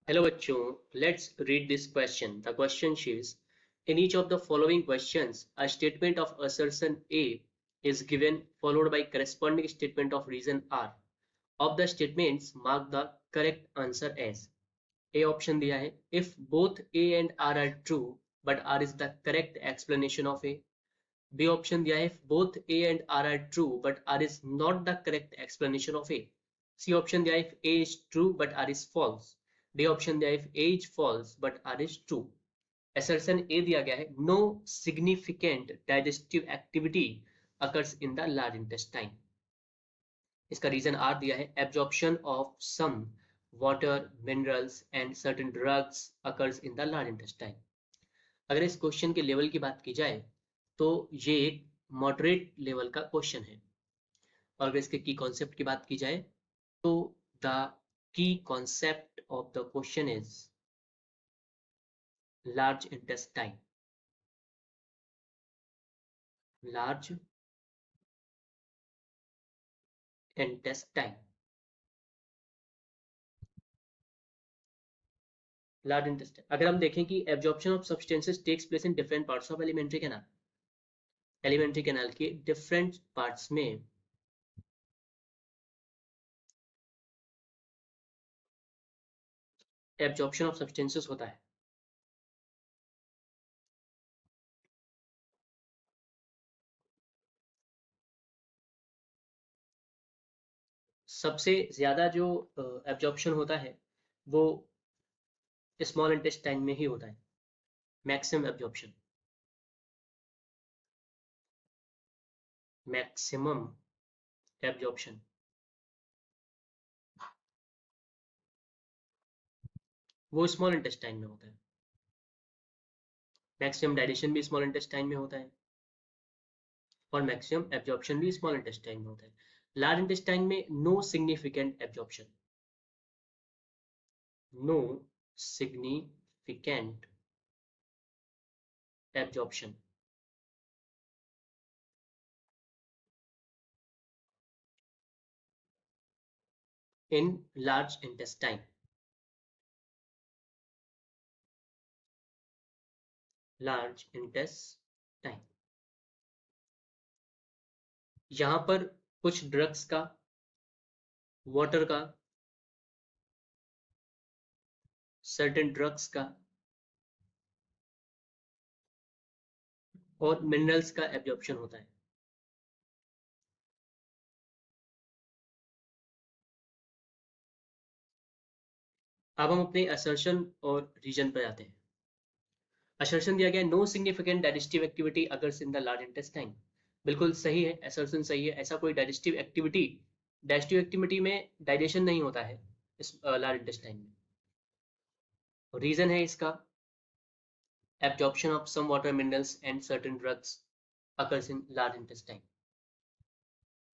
Hello bachcho, let's read this question. The question is, in each of the following questions, a statement of assertion A is given followed by corresponding statement of reason R. Of the statements, mark the correct answer as. A option दिया है, if both A and R are true, but R is the correct explanation of A. B option दिया है, if both A and R are true, but R is not the correct explanation of A. C option दिया है, if A is true, but R is false. D option दिया है, if A is false, but R is true. Assertion A दिया गया है, no significant digestive activity occurs in the large intestine. इसका reason are दिया है, absorption of some water, minerals and certain drugs occurs in the large intestine. अगर इस question के level की बात की जाए तो ये एक मॉडरेट लेवल का क्वेश्चन है, और अगर इसके की कॉन्सेप्ट की बात की जाए तो the key concept of the question is large intestine. Large intestine. Large intestine. अगर हम देखें कि absorption of substances takes place in different parts of alimentary canal. Alimentary canal के डिफरेंट पार्ट्स में एब्जॉर्प्शन ऑफ सब्सटेंसेस होता है. सबसे ज्यादा जो एब्जॉर्प्शन होता है वो स्मॉल इंटेस्टाइन में ही होता है. Maximum absorption. मैक्सिमम एब्जॉर्प्शन वो स्मॉल इंटेस्टाइन में होता है. मैक्सिमम डाइजेशन भी स्मॉल इंटेस्टाइन में होता है और मैक्सिमम एब्जॉर्प्शन भी स्मॉल इंटेस्टाइन में होता है. लार्ज इंटेस्टाइन में no significant absorption. No significant absorption. In large intestine. Large intestine. यहां पर कुछ ड्रग्स का, वाटर का, सर्टेन ड्रग्स का और मिनरल्स का एब्जॉर्प्शन होता है. अब हम अपने असर्शन और रीजन पर आते हैं. असर्शन दिया गया, no significant digestive activity occurs in the large intestine. बिल्कुल सही है, असर्शन सही है. ऐसा कोई डाइजेस्टिव एक्टिविटी में डाइजेशन नहीं होता है इस लार्ज इंटेस्टाइन में. रीजन है इसका, absorption of some water, minerals and certain drugs occurs in large intestine.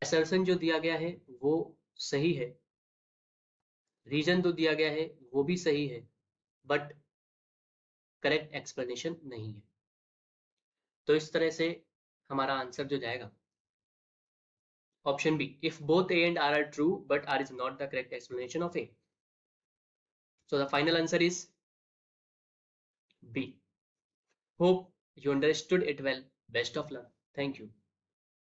Assertion जो दिया गया है वो सही है, रीजन तो दिया गया है वो भी सही है, बट करेक्ट एक्सप्लेनेशन नहीं है. तो इस तरह से हमारा आंसर जो जाएगा option B, if both A and R are true but R is not the correct explanation of A. So the final answer is B. Hope you understood it well. Best of luck. Thank you.